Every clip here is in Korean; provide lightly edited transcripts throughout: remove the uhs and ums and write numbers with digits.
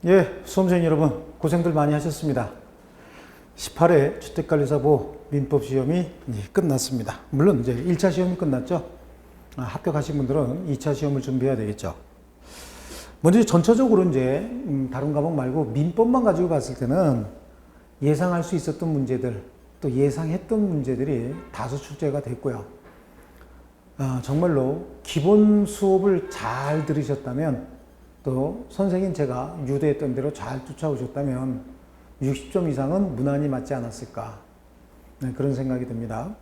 예, 수험생 여러분 고생들 많이 하셨습니다. 18회 주택관리사보 민법 시험이 이제 끝났습니다. 물론 이제 1차 시험이 끝났죠. 합격하신 분들은 2차 시험을 준비해야 되겠죠. 먼저 전체적으로 이제 다른 과목 말고 민법만 가지고 봤을 때는 예상할 수 있었던 문제들, 또 예상했던 문제들이 다소 출제가 됐고요. 정말로 기본 수업을 잘 들으셨다면, 또 선생님 제가 유도했던 대로 잘 쫓아오셨다면 60점 이상은 무난히 맞지 않았을까, 그런 생각이 듭니다.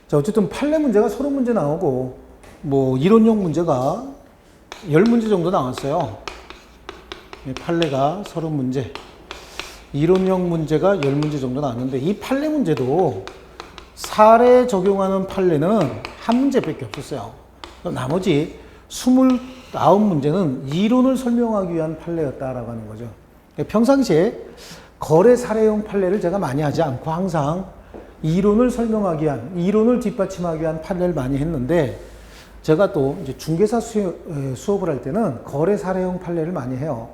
자, 어쨌든 판례 문제가 30문제 나오고 뭐 이론형 문제가 10문제 정도 나왔어요. 판례가 30문제, 이론형 문제가 10문제 정도 나왔는데, 이 판례 문제도 사례 적용하는 판례는 한 문제밖에 없었어요. 나머지 29문제는 이론을 설명하기 위한 판례였다라고 하는 거죠. 평상시에 거래 사례용 판례를 제가 많이 하지 않고 항상 이론을 설명하기 위한, 이론을 뒷받침하기 위한 판례를 많이 했는데, 제가 또 이제 중개사 수업을 할 때는 거래 사례용 판례를 많이 해요.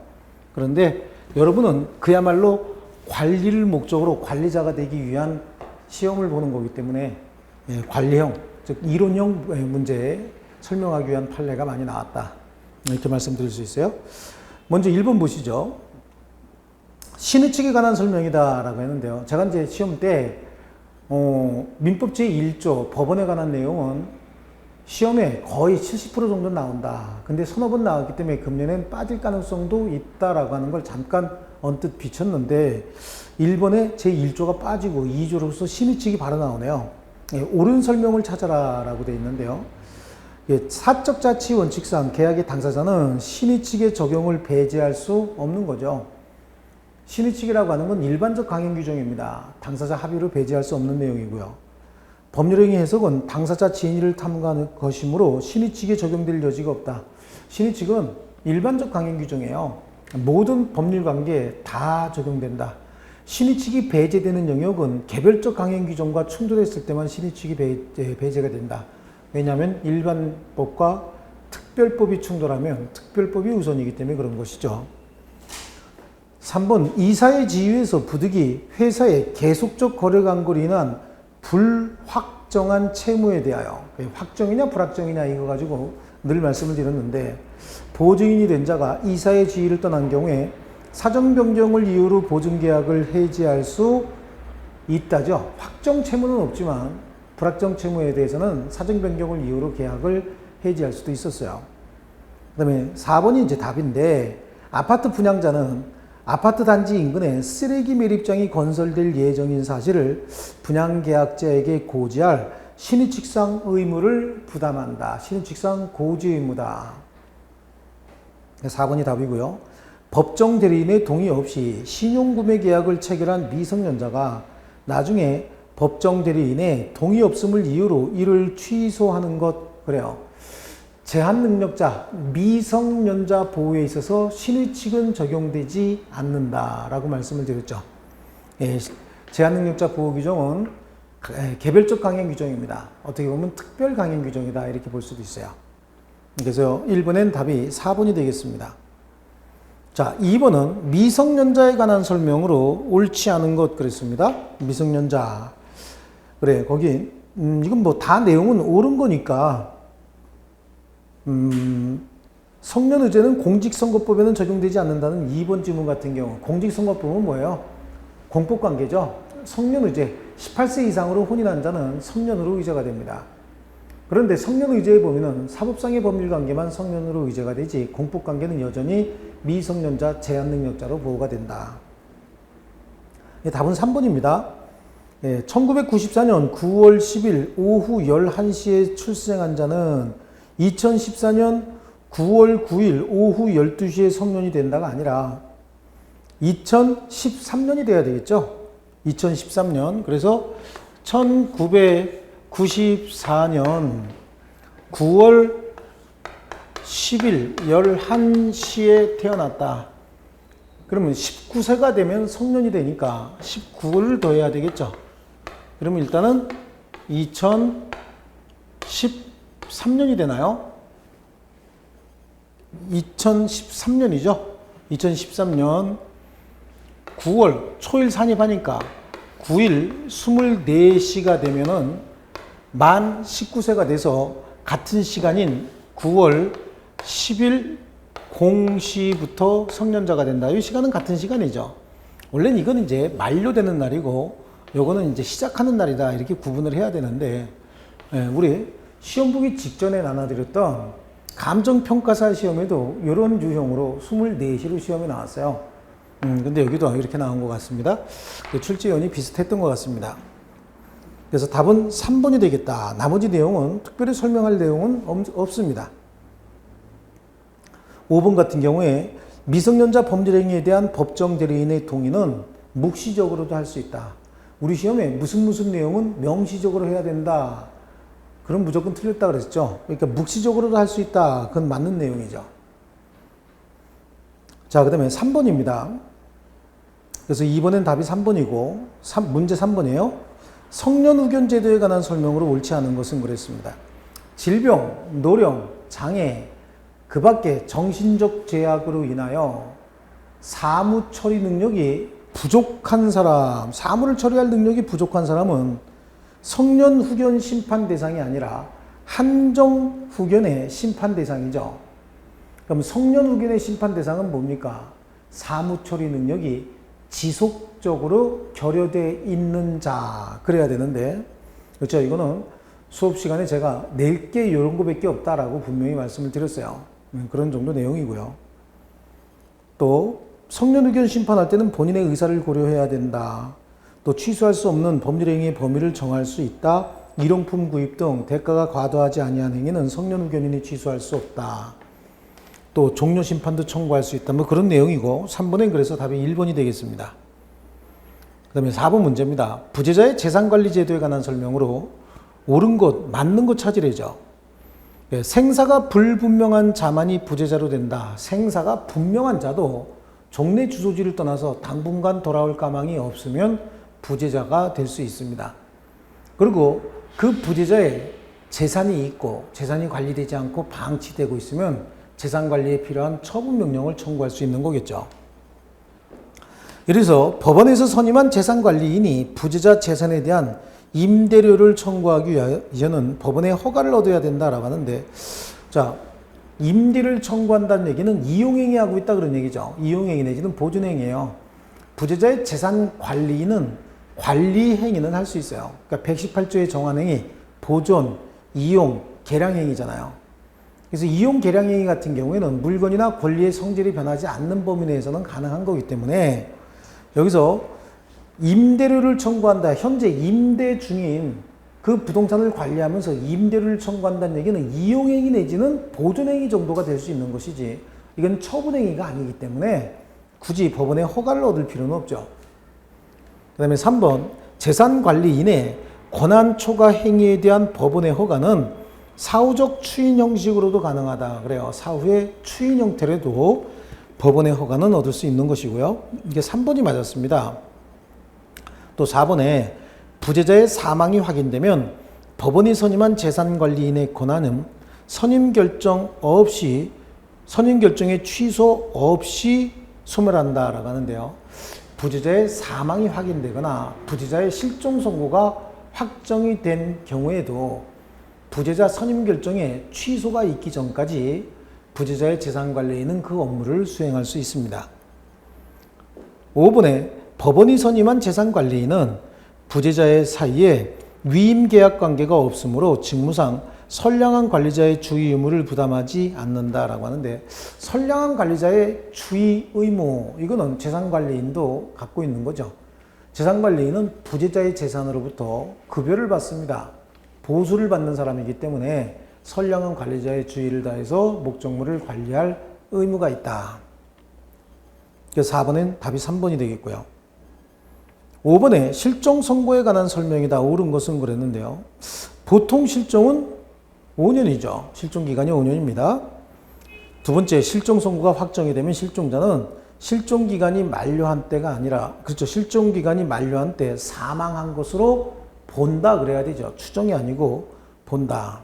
그런데 여러분은 그야말로 관리를 목적으로 관리자가 되기 위한 시험을 보는 거기 때문에 관리형, 즉 이론형 문제에 설명하기 위한 판례가 많이 나왔다, 이렇게 말씀드릴 수 있어요. 먼저 1번 보시죠. 신의칙에 관한 설명이다 라고 했는데요. 제가 이제 시험 때 민법 제1조 법원에 관한 내용은 시험에 거의 70% 정도 나온다. 근데 서너 번 나왔기 때문에 금년엔 빠질 가능성도 있다라고 하는 걸 잠깐 언뜻 비쳤는데, 1번에 제1조가 빠지고 2조로서 신의칙이 바로 나오네요. 옳은 설명을 찾아라 라고 되어 있는데요. 사적 자치 원칙상 계약의 당사자는 신의칙의 적용을 배제할 수 없는 거죠. 신의칙이라고 하는 건 일반적 강행 규정입니다. 당사자 합의로 배제할 수 없는 내용이고요. 법률행위 해석은 당사자 지인을 탐구하는 것이므로 신의칙에 적용될 여지가 없다. 신의칙은 일반적 강행 규정이에요. 모든 법률 관계에 다 적용된다. 신의칙이 배제되는 영역은 개별적 강행 규정과 충돌했을 때만 신의칙이 배제가 된다. 왜냐하면 일반법과 특별법이 충돌하면 특별법이 우선이기 때문에 그런 것이죠. 3번, 이사의 지위에서 부득이 회사의 계속적 거래 간거로 인한 불확정한 채무에 대하여, 확정이냐 불확정이냐 이거 가지고 늘 말씀을 드렸는데, 보증인이 된 자가 이사의 지위를 떠난 경우에 사정 변경을 이유로 보증계약을 해지할 수 있다죠. 확정 채무는 없지만 불확정 채무에 대해서는 사정 변경을 이유로 계약을 해지할 수도 있었어요. 그 다음에 4번이 이제 답인데, 아파트 분양자는 아파트 단지 인근에 쓰레기 매립장이 건설될 예정인 사실을 분양계약자에게 고지할 신의칙상 의무를 부담한다. 신의칙상 고지 의무다. 4번이 답이고요. 법정 대리인의 동의 없이 신용구매 계약을 체결한 미성년자가 나중에 법정 대리인의 동의 없음을 이유로 이를 취소하는 것, 그래요. 제한능력자, 미성년자 보호에 있어서 신의칙은 적용되지 않는다라고 말씀을 드렸죠. 제한능력자 보호 규정은 개별적 강행 규정입니다. 어떻게 보면 특별 강행 규정이다, 이렇게 볼 수도 있어요. 그래서 1번엔 답이 4번이 되겠습니다. 자, 2번은 미성년자에 관한 설명으로 옳지 않은 것 그랬습니다. 미성년자. 그래, 거기 이건 뭐 다 내용은 옳은 거니까, 성년의제는 공직선거법에는 적용되지 않는다는 2번 지문 같은 경우, 공직선거법은 뭐예요? 공법관계죠. 성년의제, 18세 이상으로 혼인한 자는 성년으로 의제가 됩니다. 그런데 성년의제에 보면은 사법상의 법률관계만 성년으로 의제가 되지, 공법관계는 여전히 미성년자, 제한능력자로 보호가 된다. 답은 3번입니다. 1994년 9월 10일 오후 11시에 출생한 자는 2014년 9월 9일 오후 12시에 성년이 된다가 아니라 2013년이 돼야 되겠죠. 2013년. 그래서 1994년 9월 10일 11시에 태어났다. 그러면 19세가 되면 성년이 되니까 19를 더해야 되겠죠. 그러면 일단은 2013년이 되나요? 2013년이죠. 2013년 9월 초일 산입하니까 9일 24시가 되면은 만 19세가 돼서 같은 시간인 9월 10일 0시부터 성년자가 된다. 이 시간은 같은 시간이죠. 원래는 이건 이제 만료되는 날이고 요거는 이제 시작하는 날이다. 이렇게 구분을 해야 되는데, 우리 시험 보기 직전에 나눠드렸던 감정평가사 시험에도 이런 유형으로 24시로 시험이 나왔어요. 근데 여기도 이렇게 나온 것 같습니다. 출제원이 비슷했던 것 같습니다. 그래서 답은 3번이 되겠다. 나머지 내용은 특별히 설명할 내용은 없습니다. 5번 같은 경우에 미성년자 범죄 행위에 대한 법정 대리인의 동의는 묵시적으로도 할 수 있다. 우리 시험에 무슨 내용은 명시적으로 해야 된다. 그럼 무조건 틀렸다 그랬죠. 그러니까 묵시적으로도 할 수 있다. 그건 맞는 내용이죠. 자, 그 다음에 3번입니다. 그래서 2번엔 답이 3번이고 문제 3번이에요. 성년후견 제도에 관한 설명으로 옳지 않은 것은 그랬습니다. 질병, 노령, 장애, 그 밖에 정신적 제약으로 인하여 사무 처리 능력이 부족한 사람, 사무를 처리할 능력이 부족한 사람은 성년후견 심판 대상이 아니라 한정후견의 심판 대상이죠. 그럼 성년후견의 심판 대상은 뭡니까? 사무 처리 능력이 지속적으로 결여되어 있는 자, 그래야 되는데, 그렇죠? 이거는 수업 시간에 제가 낼 게 이런 거밖에 없다라고 분명히 말씀을 드렸어요. 그런 정도 내용이고요. 또 성년후견 심판할 때는 본인의 의사를 고려해야 된다. 또 취소할 수 없는 법률 행위의 범위를 정할 수 있다. 일용품 구입 등 대가가 과도하지 아니한 행위는 성년후견인이 취소할 수 없다. 또 종료 심판도 청구할 수 있다. 뭐 그런 내용이고 3번엔 그래서 답이 1번이 되겠습니다. 그 다음에 4번 문제입니다. 부재자의 재산관리 제도에 관한 설명으로 옳은 것, 맞는 것 찾으래죠. 생사가 불분명한 자만이 부재자로 된다. 생사가 분명한 자도 종래 주소지를 떠나서 당분간 돌아올 가망이 없으면 부재자가 될 수 있습니다. 그리고 그 부재자의 재산이 있고 재산이 관리되지 않고 방치되고 있으면 재산 관리에 필요한 처분 명령을 청구할 수 있는 거겠죠. 이래서 법원에서 선임한 재산관리인이 부재자 재산에 대한 임대료를 청구하기 위해서는 법원의 허가를 얻어야 된다라고 하는데, 자, 임대를 청구한다는 얘기는 이용행위 하고 있다 그런 얘기죠. 이용행위 내지는 보존행위예요. 부재자의 재산관리인은 관리행위는 할 수 있어요. 그러니까 118조의 정한행위, 보존, 이용, 계량행위잖아요. 그래서 이용, 계량행위 같은 경우에는 물건이나 권리의 성질이 변하지 않는 범위 내에서는 가능한 거기 때문에 여기서 임대료를 청구한다. 현재 임대 중인 그 부동산을 관리하면서 임대료를 청구한다는 얘기는 이용행위 내지는 보존행위 정도가 될 수 있는 것이지, 이건 처분행위가 아니기 때문에 굳이 법원의 허가를 얻을 필요는 없죠. 그 다음에 3번, 재산관리인의 권한 초과 행위에 대한 법원의 허가는 사후적 추인 형식으로도 가능하다. 그래요. 사후의 추인 형태로도 법원의 허가는 얻을 수 있는 것이고요. 이게 3번이 맞았습니다. 또 4번에 부재자의 사망이 확인되면 법원이 선임한 재산관리인의 권한은 선임 결정의 취소 없이 소멸한다라고 하는데요. 부재자의 사망이 확인되거나 부재자의 실종 선고가 확정이 된 경우에도 부재자 선임 결정에 취소가 있기 전까지 부재자의 재산관리인은 그 업무를 수행할 수 있습니다. 5번에 법원이 선임한 재산관리인은 부재자의 사이에 위임계약 관계가 없으므로 직무상 선량한 관리자의 주의 의무를 부담하지 않는다라고 하는데, 선량한 관리자의 주의 의무, 이거는 재산관리인도 갖고 있는 거죠. 재산관리인은 부재자의 재산으로부터 급여를 받습니다. 보수를 받는 사람이기 때문에 선량한 관리자의 주의를 다해서 목적물을 관리할 의무가 있다. 그래서 4번엔 답이 3번이 되겠고요. 5번에 실종 선고에 관한 설명이다. 옳은 것은 그랬는데요. 보통 실종은 5년이죠. 실종 기간이 5년입니다. 두 번째, 실종 선고가 확정이 되면 실종자는 실종 기간이 만료한 때가 아니라, 그렇죠. 실종 기간이 만료한 때 사망한 것으로 본다 그래야 되죠. 추정이 아니고 본다.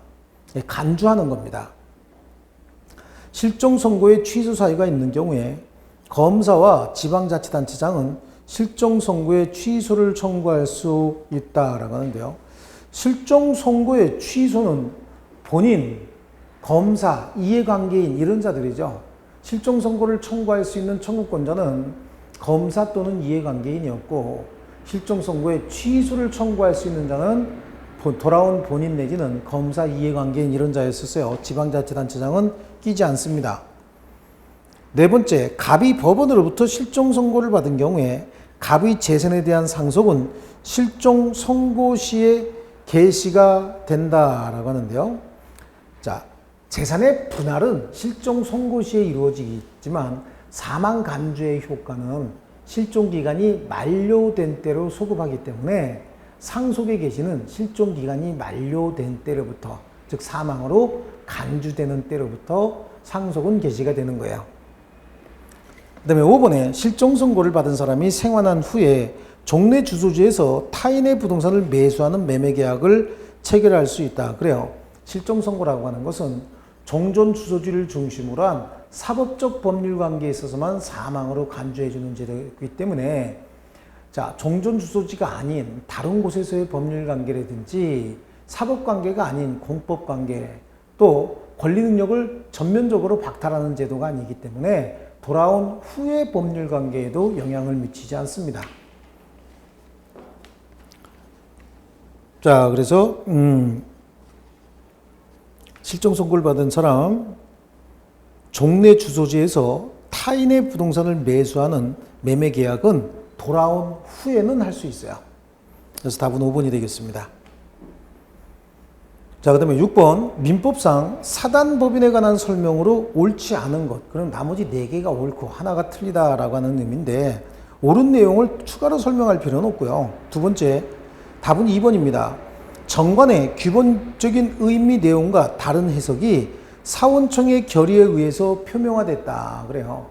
간주하는 겁니다. 실종 선고에 취소 사유가 있는 경우에 검사와 지방자치단체장은 실종 선고의 취소를 청구할 수 있다라고 하는데요. 실종 선고의 취소는 본인, 검사, 이해관계인 이런 자들이죠. 실종 선고를 청구할 수 있는 청구권자는 검사 또는 이해관계인이었고, 실종 선고의 취소를 청구할 수 있는 자는 돌아온 본인 내지는 검사, 이해관계인 이런 자였었어요. 지방자치단체장은 끼지 않습니다. 네 번째, 갑이 법원으로부터 실종 선고를 받은 경우에 갑의 재산에 대한 상속은 실종 선고 시에 개시가 된다라고 하는데요. 자, 재산의 분할은 실종 선고 시에 이루어지지만 사망 간주의 효과는 실종 기간이 만료된 때로 소급하기 때문에 상속의 개시는 실종 기간이 만료된 때로부터, 즉 사망으로 간주되는 때로부터 상속은 개시가 되는 거예요. 그 다음에 5번에 실종 선고를 받은 사람이 생환한 후에 종래 주소지에서 타인의 부동산을 매수하는 매매 계약을 체결할 수 있다. 그래요. 실종 선고라고 하는 것은 종전 주소지를 중심으로 한 사법적 법률 관계에 있어서만 사망으로 간주해 주는 제도이기 때문에, 자, 종전 주소지가 아닌 다른 곳에서의 법률 관계라든지 사법 관계가 아닌 공법 관계, 또 권리 능력을 전면적으로 박탈하는 제도가 아니기 때문에 돌아온 후의 법률 관계에도 영향을 미치지 않습니다. 자, 그래서 실종 선고를 받은 사람, 종래 주소지에서 타인의 부동산을 매수하는 매매 계약은 돌아온 후에는 할 수 있어요. 그래서 답은 5번이 되겠습니다. 자, 그 다음에 6번, 민법상 사단법인에 관한 설명으로 옳지 않은 것. 그럼 나머지 4개가 옳고 하나가 틀리다라고 하는 의미인데, 옳은 내용을 추가로 설명할 필요는 없고요. 두 번째, 답은 2번입니다. 정관의 기본적인 의미 내용과 다른 해석이 사원청의 결의에 의해서 표명화됐다. 그래요.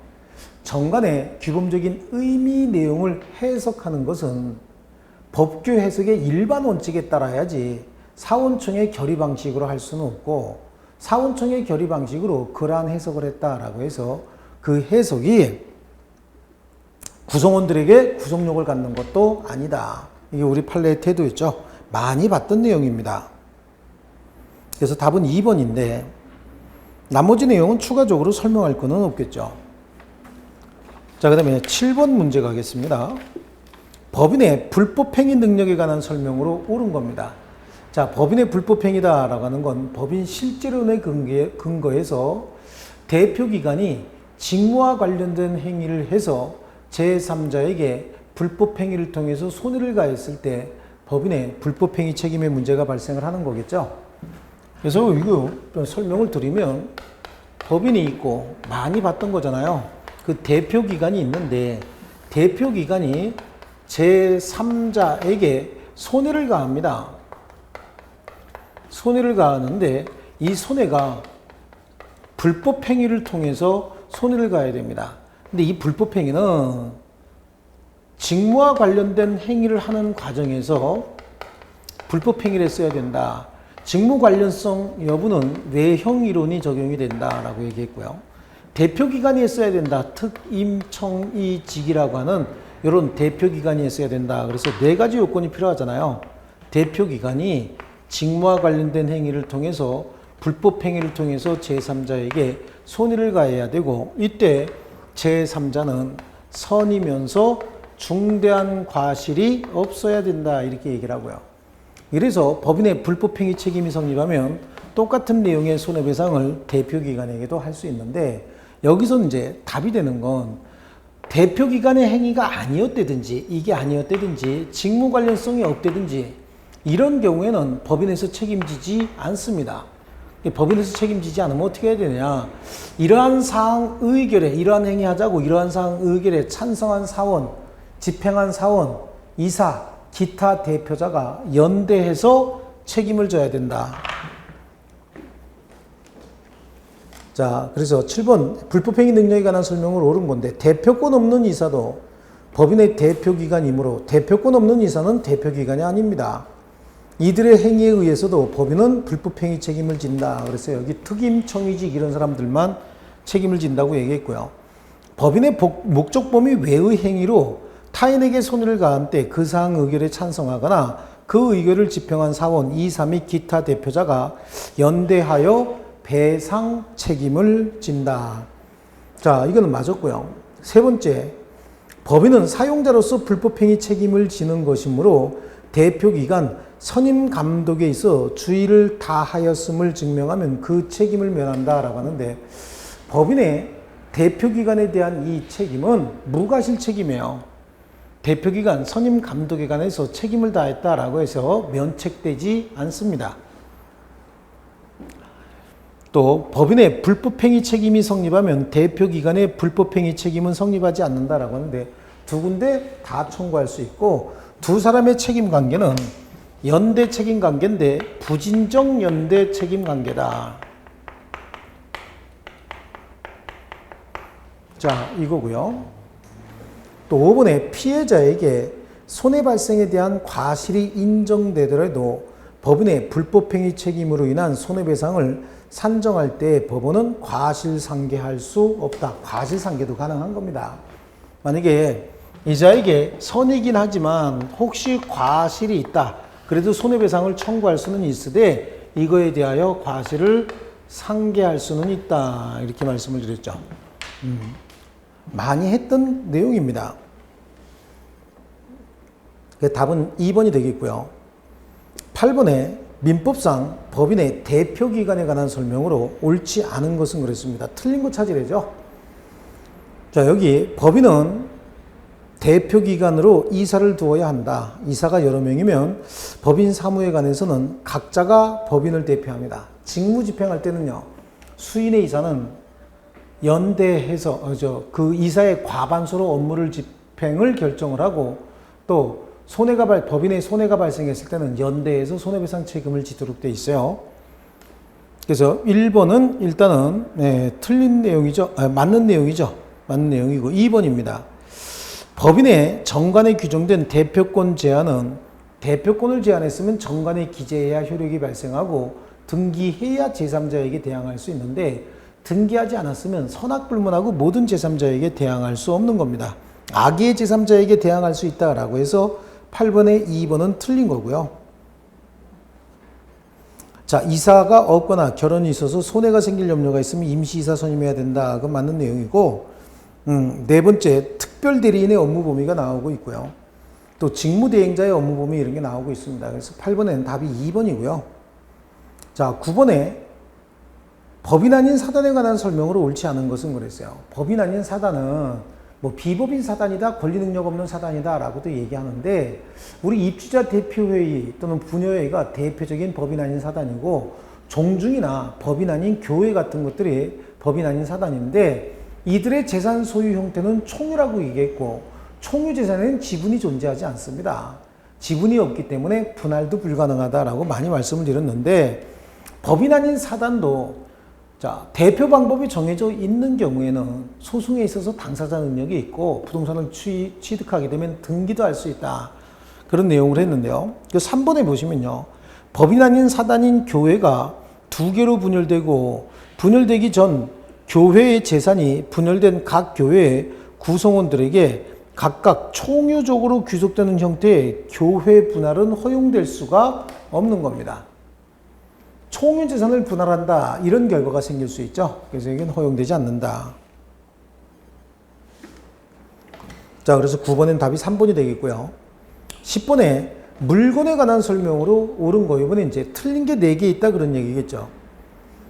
정관의 기본적인 의미 내용을 해석하는 것은 법규 해석의 일반 원칙에 따라야지 사원청의 결의 방식으로 할 수는 없고, 사원청의 결의 방식으로 그러한 해석을 했다라고 해서 그 해석이 구성원들에게 구속력을 갖는 것도 아니다. 이게 우리 판례의 태도였죠. 많이 봤던 내용입니다. 그래서 답은 2번인데 나머지 내용은 추가적으로 설명할 거는 없겠죠. 자, 그 다음에 7번 문제 가겠습니다. 법인의 불법행위 능력에 관한 설명으로 옳은 겁니다. 자, 법인의 불법행위다라고 하는 건 법인 실제론에 근거해서 대표기관이 직무와 관련된 행위를 해서 제3자에게 불법행위를 통해서 손해를 가했을 때 법인의 불법행위 책임의 문제가 발생을 하는 거겠죠. 그래서 이거 설명을 드리면 법인이 있고 많이 봤던 거잖아요. 그 대표기관이 있는데 대표기관이 제3자에게 손해를 가합니다. 손해를 가하는데 이 손해가 불법행위를 통해서 손해를 가해야 됩니다. 근데 이 불법행위는 직무와 관련된 행위를 하는 과정에서 불법행위를 써야 된다. 직무 관련성 여부는 외형 이론이 적용이 된다라고 얘기했고요. 대표기관이 써야 된다. 특, 임, 청, 이, 직이라고 하는 이런 대표기관이 써야 된다. 그래서 4가지 요건이 필요하잖아요. 대표기관이 직무와 관련된 행위를 통해서 불법행위를 통해서 제3자에게 손해를 가해야 되고, 이때 제3자는 선이면서 중대한 과실이 없어야 된다, 이렇게 얘기를 하고요. 그래서 법인의 불법행위 책임이 성립하면 똑같은 내용의 손해배상을 대표기관에게도 할 수 있는데, 여기서 이제 답이 되는 건 대표기관의 행위가 아니었다든지 이게 아니었다든지 직무 관련성이 없다든지 이런 경우에는 법인에서 책임지지 않습니다. 법인에서 책임지지 않으면 어떻게 해야 되느냐. 이러한 사항 의결에, 이러한 행위하자고 이러한 사항 의결에 찬성한 사원, 집행한 사원, 이사, 기타 대표자가 연대해서 책임을 져야 된다. 자, 그래서 7번 불법행위 능력에 관한 설명을 옳은 건데, 대표권 없는 이사도 법인의 대표기관이므로 대표권 없는 이사는 대표기관이 아닙니다. 이들의 행위에 의해서도 법인은 불법행위 책임을 진다. 그래서 여기 특임, 청의직 이런 사람들만 책임을 진다고 얘기했고요. 법인의 목적범위 외의 행위로 타인에게 손해를 가한 때 그 사항 의결에 찬성하거나 그 의결을 집행한 사원, 이사 및 기타 대표자가 연대하여 배상 책임을 진다. 자, 이거는 맞았고요. 세 번째, 법인은 사용자로서 불법행위 책임을 지는 것이므로 대표기관 선임 감독에 있어 주의를 다하였음을 증명하면 그 책임을 면한다라고 하는데, 법인의 대표기관에 대한 이 책임은 무과실 책임이에요. 대표기관 선임 감독에 관해서 책임을 다했다라고 해서 면책되지 않습니다. 또 법인의 불법행위 책임이 성립하면 대표기관의 불법행위 책임은 성립하지 않는다라고 하는데, 두 군데 다 청구할 수 있고, 두 사람의 책임 관계는 연대 책임 관계인데 부진정 연대 책임 관계다. 자, 이거고요. 또 5번에 피해자에게 손해 발생에 대한 과실이 인정되더라도 법인의 불법행위 책임으로 인한 손해배상을 산정할 때 법원은 과실상계할 수 없다. 과실상계도 가능한 겁니다. 만약에 이자에게 선이긴 하지만 혹시 과실이 있다. 그래도 손해배상을 청구할 수는 있으되 이거에 대하여 과실을 상계할 수는 있다. 이렇게 말씀을 드렸죠. 많이 했던 내용입니다. 답은 2번이 되겠고요. 8번에 민법상 법인의 대표기관에 관한 설명으로 옳지 않은 것은 그랬습니다. 틀린 거 찾으래죠. 자, 여기 법인은 대표기관으로 이사를 두어야 한다. 이사가 여러 명이면 법인 사무에 관해서는 각자가 법인을 대표합니다. 직무 집행할 때는요, 수인의 이사는 연대해서 그 이사의 과반수로 업무를 집행을 결정을 하고, 또 법인의 손해가 발생했을 때는 연대해서 손해배상 책임을 지도록 돼 있어요. 그래서 1번은 일단은 틀린 내용이죠. 맞는 내용이죠. 맞는 내용이고, 2번입니다. 법인의 정관에 규정된 대표권 제한은 대표권을 제한했으면 정관에 기재해야 효력이 발생하고 등기해야 제3자에게 대항할 수 있는데, 등기하지 않았으면 선악불문하고 모든 제3자에게 대항할 수 없는 겁니다. 악의 제3자에게 대항할 수 있다라고 해서 8번에 2번은 틀린 거고요. 자, 이사가 없거나 결혼이 있어서 손해가 생길 염려가 있으면 임시이사 선임해야 된다. 그건 맞는 내용이고, 네 번째, 특별대리인의 업무 범위가 나오고 있고요. 또 직무대행자의 업무 범위 이런 게 나오고 있습니다. 그래서 8번에는 답이 2번이고요. 자, 9번에 법인 아닌 사단에 관한 설명으로 옳지 않은 것은 그랬어요. 법인 아닌 사단은 뭐 비법인 사단이다, 권리능력 없는 사단이다 라고도 얘기하는데, 우리 입주자 대표회의 또는 분여회가 대표적인 법인 아닌 사단이고, 종중이나 법인 아닌 교회 같은 것들이 법인 아닌 사단인데, 이들의 재산 소유 형태는 총유라고 얘기했고, 총유 재산에는 지분이 존재하지 않습니다. 지분이 없기 때문에 분할도 불가능하다라고 많이 말씀을 드렸는데, 법인 아닌 사단도 대표 방법이 정해져 있는 경우에는 소송에 있어서 당사자 능력이 있고 부동산을 취득하게 되면 등기도 할 수 있다. 그런 내용을 했는데요. 3번에 보시면요. 법인 아닌 사단인 교회가 두 개로 분열되고, 분열되기 전 교회의 재산이 분열된 각 교회의 구성원들에게 각각 총유적으로 귀속되는 형태의 교회 분할은 허용될 수가 없는 겁니다. 총유 재산을 분할한다, 이런 결과가 생길 수 있죠. 그래서 이건 허용되지 않는다. 자, 그래서 9번엔 답이 3번이 되겠고요. 10번에 물건에 관한 설명으로 옳은 거, 이번에 이제 틀린 게 4개 있다 그런 얘기겠죠.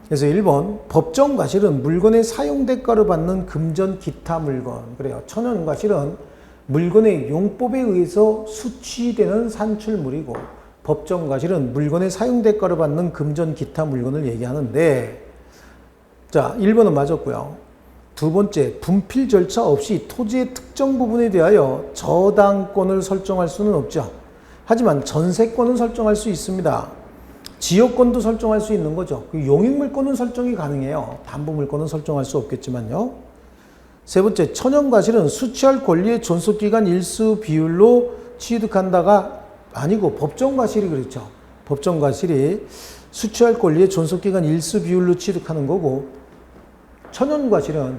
그래서 1번, 법정 과실은 물건의 사용 대가로 받는 금전 기타 물건. 그래요. 천연 과실은 물건의 용법에 의해서 수취되는 산출물이고, 법정 과실은 물건의 사용 대가로 받는 금전 기타 물건을 얘기하는데, 자, 1번은 맞았고요. 두 번째, 분필 절차 없이 토지의 특정 부분에 대하여 저당권을 설정할 수는 없죠. 하지만 전세권은 설정할 수 있습니다. 지역권도 설정할 수 있는 거죠. 용익물권은 설정이 가능해요. 담보물권은 설정할 수 없겠지만요. 세 번째, 천연과실은 수취할 권리의 존속기간 일수 비율로 취득한다가 아니고 법정과실이 그렇죠. 법정과실이 수취할 권리의 존속기간 일수 비율로 취득하는 거고, 천연과실은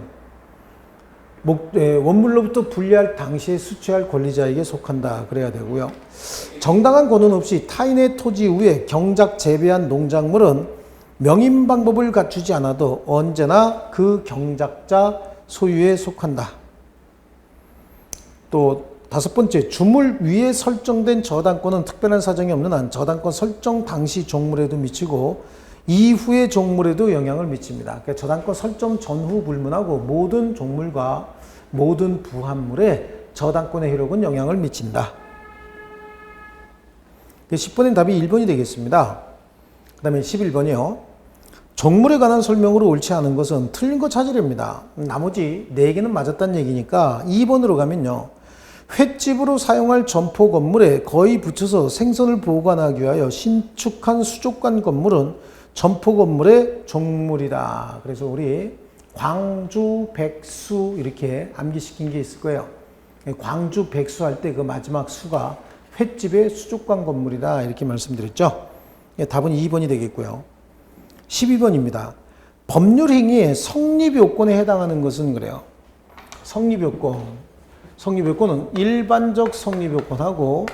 원물로부터 분리할 당시에 수취할 권리자에게 속한다. 그래야 되고요. 정당한 권한 없이 타인의 토지 위에 경작 재배한 농작물은 명인 방법을 갖추지 않아도 언제나 그 경작자 소유에 속한다. 또 다섯 번째, 주물 위에 설정된 저당권은 특별한 사정이 없는 한 저당권 설정 당시 종물에도 미치고 이후의 종물에도 영향을 미칩니다. 그러니까 저당권 설정 전후 불문하고 모든 종물과 모든 부합물에 저당권의 효력은 영향을 미친다. 10번의 답이 1번이 되겠습니다. 그 다음에 11번이요. 종물에 관한 설명으로 옳지 않은 것은 틀린 거 찾으렵니다. 나머지 4개는 맞았다는 얘기니까 2번으로 가면요. 횟집으로 사용할 점포 건물에 거의 붙여서 생선을 보관하기 위하여 신축한 수족관 건물은 점포 건물의 종물이다. 그래서 우리 광주 백수 이렇게 암기시킨 게 있을 거예요. 광주 백수 할 때 그 마지막 수가 횟집의 수족관 건물이다. 이렇게 말씀드렸죠. 답은 2번이 되겠고요. 12번입니다. 법률 행위의 성립 요건에 해당하는 것은 그래요. 성립 요건. 성립 요건은 일반적 성립 요건하고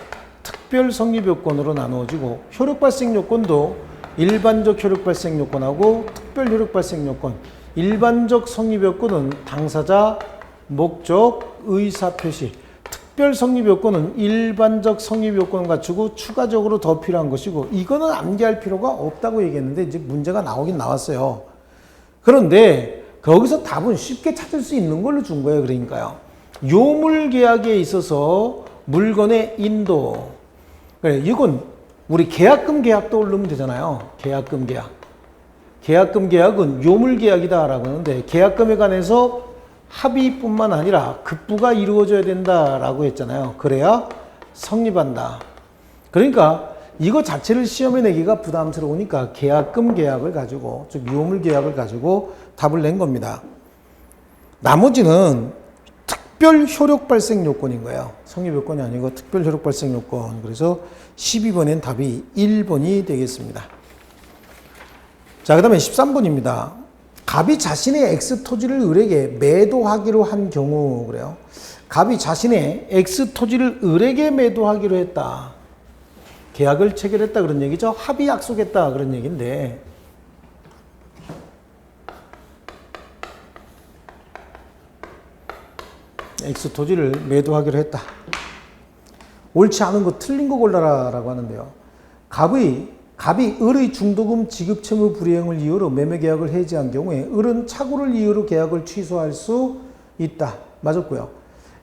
특별 성립 요건으로 나누어지고 효력 발생 요건도 일반적 효력 발생 요건하고 특별 효력 발생 요건. 일반적 성립 요건은 당사자, 목적, 의사 표시. 특별 성립 요건은 일반적 성립 요건을 갖추고 추가적으로 더 필요한 것이고 이거는 암기할 필요가 없다고 얘기했는데 이제 문제가 나오긴 나왔어요. 그런데 거기서 답은 쉽게 찾을 수 있는 걸로 준 거예요. 그러니까요. 요물 계약에 있어서 물건의 인도. 그래, 이건 우리 계약금 계약 떠올리면 되잖아요. 계약금 계약. 계약금 계약은 요물 계약이다라고 하는데 계약금에 관해서 합의뿐만 아니라 급부가 이루어져야 된다라고 했잖아요. 그래야 성립한다. 그러니까 이거 자체를 시험에 내기가 부담스러우니까 계약금 계약을 가지고 즉 요물 계약을 가지고 답을 낸 겁니다. 나머지는 특별 효력 발생 요건인 거예요. 성립 요건이 아니고 특별 효력 발생 요건. 그래서 12번엔 답이 1번이 되겠습니다. 자, 그 다음에 13번입니다. 갑이 자신의 X 토지를 을에게 매도하기로 한 경우 그래요. 갑이 자신의 X 토지를 을에게 매도하기로 했다. 계약을 체결했다 그런 얘기죠. 합의 약속했다 그런 얘기인데 X 토지를 매도하기로 했다. 옳지 않은 거 틀린 거 골라라 라고 하는데요. 갑이 을의 중도금 지급 채무 불이행을 이유로 매매계약을 해지한 경우에 을은 착오를 이유로 계약을 취소할 수 있다. 맞았고요.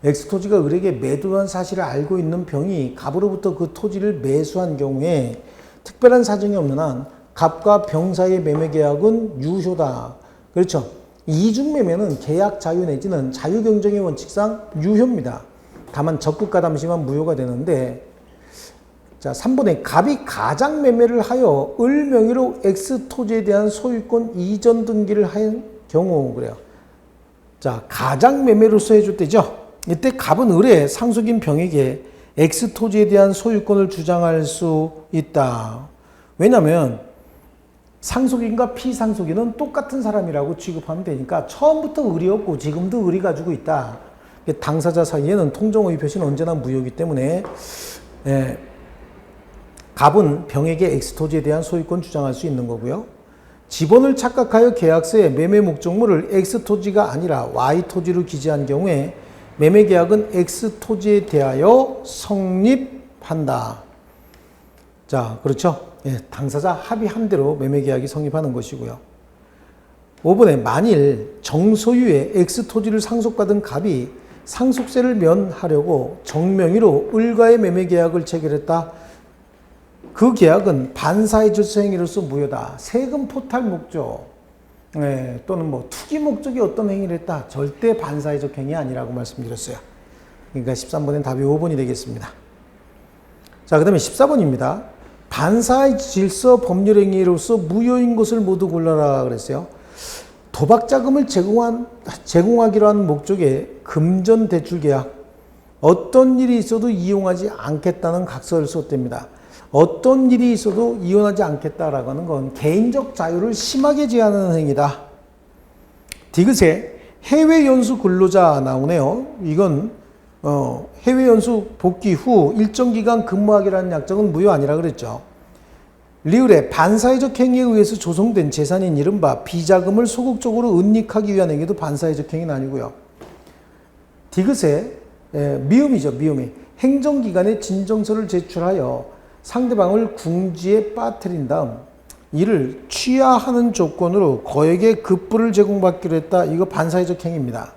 X토지가 을에게 매도한 사실을 알고 있는 병이 갑으로부터 그 토지를 매수한 경우에 특별한 사정이 없는 한 갑과 병 사이의 매매계약은 유효다. 그렇죠. 이중매매는 계약 자유 내지는 자유경쟁의 원칙상 유효입니다. 다만 적극가담시만 무효가 되는데 자, 3번에 갑이 가장 매매를 하여 을 명의로 X 토지에 대한 소유권 이전 등기를 한 경우 그래요. 자, 가장 매매로서 해줄 때죠. 이때 갑은 을의 상속인 병에게 X 토지에 대한 소유권을 주장할 수 있다. 왜냐하면 상속인과 피상속인은 똑같은 사람이라고 취급하면 되니까 처음부터 을이었고 지금도 을이 가지고 있다. 당사자 사이에는 통정의 표시는 언제나 무효이기 때문에 갑은 병에게 X토지에 대한 소유권 주장할 수 있는 거고요. 지번을 착각하여 계약서에 매매 목적물을 X토지가 아니라 Y토지로 기재한 경우에 매매계약은 X토지에 대하여 성립한다. 자, 그렇죠? 예, 당사자 합의한 대로 매매계약이 성립하는 것이고요. 5번에 만일 정소유의 X토지를 상속받은 갑이 상속세를 면하려고 정명의로 을과의 매매계약을 체결했다. 그 계약은 반사의 질서 행위로서 무효다. 세금 포탈 목적 또는 뭐 투기 목적이 어떤 행위를 했다. 절대 반사회적 행위 아니라고 말씀드렸어요. 그러니까 13번엔 답이 5번이 되겠습니다. 자, 그 다음에 14번입니다. 반사의 질서 법률 행위로서 무효인 것을 모두 골라라 그랬어요. 도박 자금을 제공하기로 한 목적의 금전 대출 계약. 어떤 일이 있어도 이용하지 않겠다는 각서를 썼답니다. 어떤 일이 있어도 이혼하지 않겠다라고 하는 건 개인적 자유를 심하게 제한하는 행위다. 디귿에 해외 연수 근로자 나오네요. 이건 해외 연수 복귀 후 일정 기간 근무하기라는 약정은 무효 아니라 그랬죠. 리을에 반사회적 행위에 의해서 조성된 재산인 이른바 비자금을 소극적으로 은닉하기 위한 행위도 반사회적 행위는 아니고요. 디귿에 미음이죠. 미음이 행정기관에 진정서를 제출하여 상대방을 궁지에 빠뜨린 다음 이를 취하하는 조건으로 거액의 급부를 제공받기로 했다. 이거 반사회적 행위입니다.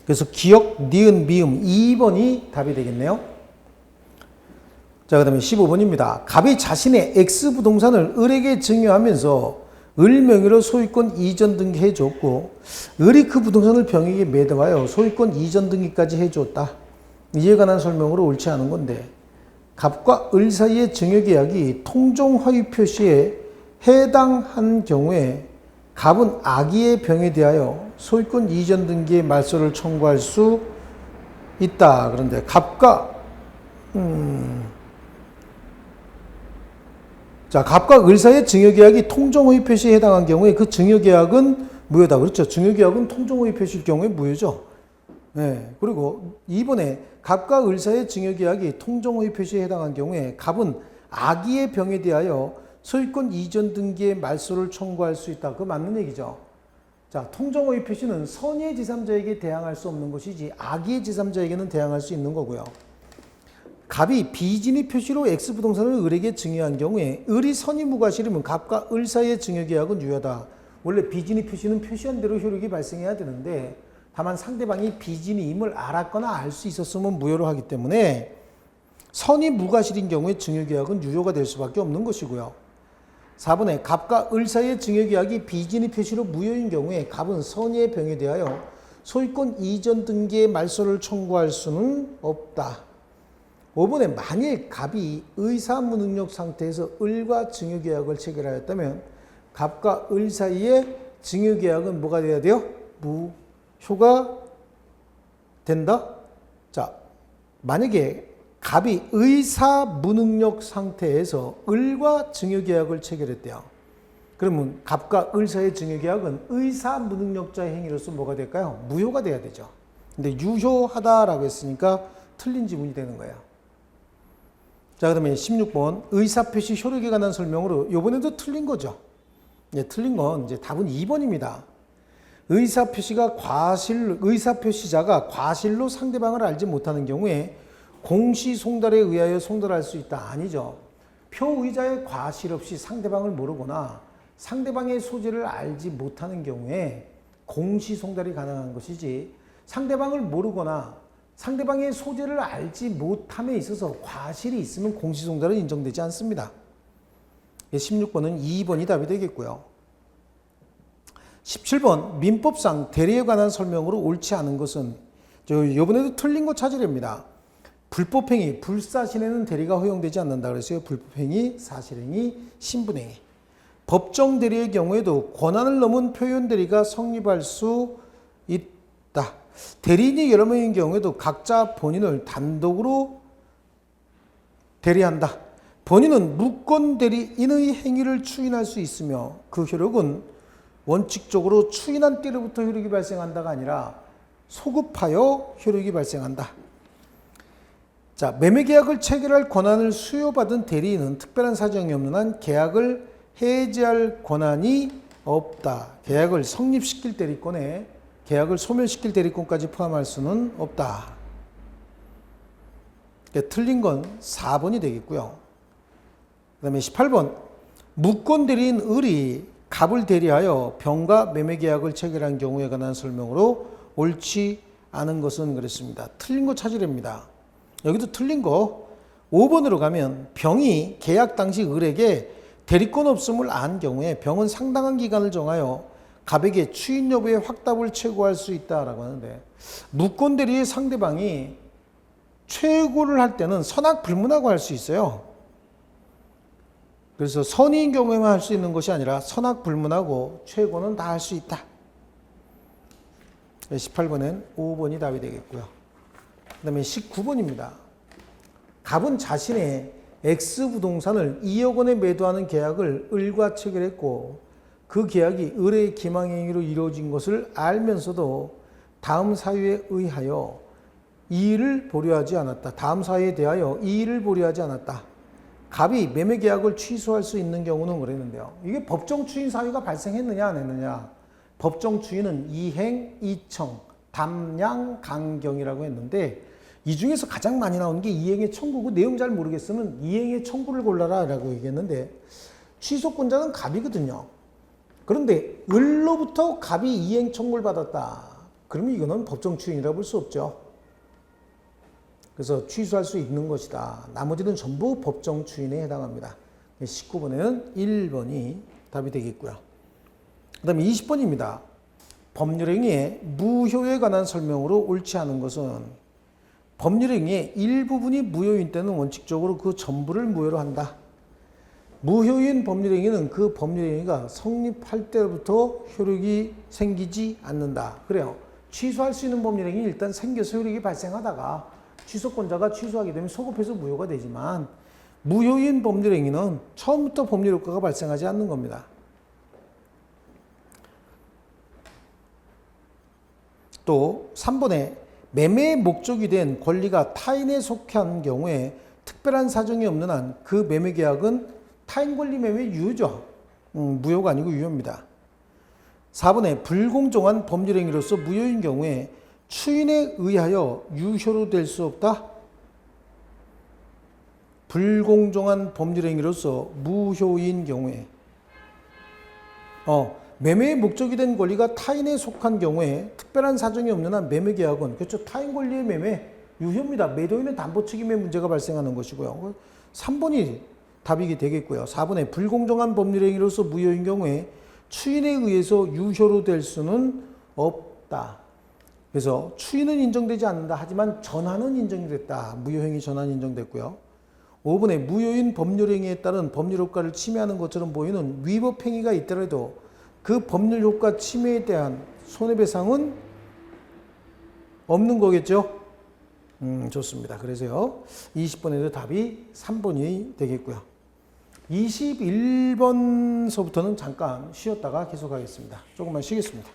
그래서 기역, 니은, 미음 2번이 답이 되겠네요. 자, 그 다음에 15번입니다. 갑이 자신의 X부동산을 을에게 증여하면서 을 명의로 소유권 이전 등기 해줬고 을이 그 부동산을 병에게 매도하여 소유권 이전 등기까지 해줬다. 이에 관한 설명으로 옳지 않은 건데 갑과 을 사이의 증여계약이 통종허위 표시에 해당한 경우에 갑은 아기의 병에 대하여 소유권 이전 등기의 말소를 청구할 수 있다. 그런데 갑과 갑과 을 사이의 증여계약이 통종허위 표시에 해당한 경우에 그 증여계약은 무효다. 그렇죠. 증여계약은 통종허위 표시일 경우에 무효죠. 네. 그리고 2번에 갑과 을 사이의 증여계약이 통종허위 표시에 해당한 경우에 갑은 아기의 병에 대하여 소유권 이전 등기의 말소를 청구할 수 있다. 그거 맞는 얘기죠. 자, 통종허위 표시는 선의의 제3자에게 대항할 수 없는 것이지 아기의 제3자에게는 대항할 수 있는 거고요. 갑이 비진입 표시로 X부동산을 을에게 증여한 경우에 을이 선의무과실이면 갑과 을 사이의 증여계약은 유효하다. 원래 비진입 표시는 표시한 대로 효력이 발생해야 되는데 다만 상대방이 비진입임을 알았거나 알 수 있었으면 무효로 하기 때문에 선의무과실인 경우에 증여계약은 유효가 될 수밖에 없는 것이고요. 4번에 갑과 을 사이의 증여계약이 비진입 표시로 무효인 경우에 갑은 선의의 병에 대하여 소유권 이전 등기의 말소를 청구할 수는 없다. 5번에 만일 갑이 의사무능력 상태에서 을과 증여계약을 체결하였다면 갑과 을 사이의 증여계약은 뭐가 돼야 돼요? 무효가 된다? 자, 만약에 갑이 의사무능력 상태에서 을과 증여계약을 체결했대요. 그러면 갑과 을 사이의 증여계약은 의사무능력자의 행위로서 뭐가 될까요? 무효가 돼야 되죠. 근데 유효하다라고 했으니까 틀린 지문이 되는 거예요. 자, 그 다음에 16번 의사표시 효력에 관한 설명으로 이번에도 틀린 거죠. 틀린 건 이제 답은 2번입니다. 의사표시자가 과실로 상대방을 알지 못하는 경우에 공시송달에 의하여 송달할 수 있다. 아니죠. 표의자의 과실 없이 상대방을 모르거나 상대방의 소재를 알지 못하는 경우에 공시송달이 가능한 것이지 상대방을 모르거나 상대방의 소재를 알지 못함에 있어서 과실이 있으면 공시송달은 인정되지 않습니다. 16번은 2번이 답이 되겠고요. 17번 민법상 대리에 관한 설명으로 옳지 않은 것은 이번에도 틀린 거 찾으렵니다. 불법행위, 불사실에는 대리가 허용되지 않는다 그랬어요. 불법행위, 사실행위, 신분행위. 법정 대리의 경우에도 권한을 넘은 표현 대리가 성립할 수 있다. 대리인이 여러 명인 경우에도 각자 본인을 단독으로 대리한다. 본인은 무권 대리인의 행위를 추인할 수 있으며 그 효력은 원칙적으로 추인한 때로부터 효력이 발생한다가 아니라 소급하여 효력이 발생한다. 자, 매매계약을 체결할 권한을 수여받은 대리인은 특별한 사정이 없는 한 계약을 해지할 권한이 없다. 계약을 성립시킬 대리권에 계약을 소멸시킬 대리권까지 포함할 수는 없다. 그러니까 틀린 건 4번이 되겠고요. 그 다음에 18번 무권 대리인 을이 갑을 대리하여 병과 매매계약을 체결한 경우에 관한 설명으로 옳지 않은 것은 그랬습니다. 틀린 거 찾으렵니다. 여기도 틀린 거 5번으로 가면 병이 계약 당시 을에게 대리권 없음을 안 경우에 병은 상당한 기간을 정하여 갑에게 추인 여부의 확답을 최고할 수 있다라고 하는데 무권 대리의 상대방이 최고를 할 때는 선악불문하고 할 수 있어요. 그래서 선의인 경우에만 할 수 있는 것이 아니라 선악불문하고 최고는 다 할 수 있다. 18번은 5번이 답이 되겠고요. 그 다음에 19번입니다. 갑은 자신의 X부동산을 2억 원에 매도하는 계약을 을과 체결했고 그 계약이 의뢰 기망행위로 이루어진 것을 알면서도 다음 사유에 의하여 이의를 보류하지 않았다. 다음 사유에 대하여 이의를 보류하지 않았다. 갑이 매매 계약을 취소할 수 있는 경우는 그랬는데요. 이게 법정 추인 사유가 발생했느냐 안 했느냐. 법정 추인은 이행, 이청, 담량, 강경이라고 했는데 이 중에서 가장 많이 나오는 게 이행의 청구고 내용 잘 모르겠으면 이행의 청구를 골라라 라고 얘기했는데 취소권자는 갑이거든요. 그런데 을로부터 갑이 이행 청구를 받았다. 그러면 이거는 법정 추인이라고 볼 수 없죠. 그래서 취소할 수 있는 것이다. 나머지는 전부 법정 추인에 해당합니다. 19번에는 1번이 답이 되겠고요. 그 다음에 20번입니다. 법률행위의 무효에 관한 설명으로 옳지 않은 것은 법률행위의 일부분이 무효인 때는 원칙적으로 그 전부를 무효로 한다. 무효인 법률행위는 그 법률행위가 성립할 때부터 효력이 생기지 않는다. 그래요. 취소할 수 있는 법률행위 일단 생겨서 효력이 발생하다가 취소권자가 취소하게 되면 소급해서 무효가 되지만 무효인 법률행위는 처음부터 법률 효과가 발생하지 않는 겁니다. 또 3번에 매매의 목적이 된 권리가 타인에 속한 경우에 특별한 사정이 없는 한 그 매매 계약은 타인 권리 매매 유효죠. 무효가 아니고 유효입니다. 4번에 불공정한 법률행위로서 무효인 경우에 추인에 의하여 유효로 될 수 없다. 불공정한 법률행위로서 무효인 경우에 매매의 목적이 된 권리가 타인에 속한 경우에 특별한 사정이 없는 한 매매 계약은 그렇죠. 타인 권리의 매매 유효입니다. 매도인의 담보 책임에 문제가 발생하는 것이고요. 3번이 답이 되겠고요. 4번에 불공정한 법률행위로서 무효인 경우에 추인에 의해서 유효로 될 수는 없다. 그래서 추인은 인정되지 않는다. 하지만 전환은 인정이 됐다. 무효행위 전환이 인정됐고요. 5번에 무효인 법률행위에 따른 법률효과를 침해하는 것처럼 보이는 위법행위가 있더라도 그 법률효과 침해에 대한 손해배상은 없는 거겠죠? 좋습니다. 그래서요. 20번에도 답이 3번이 되겠고요. 21번서부터는 잠깐 쉬었다가 계속하겠습니다. 조금만 쉬겠습니다.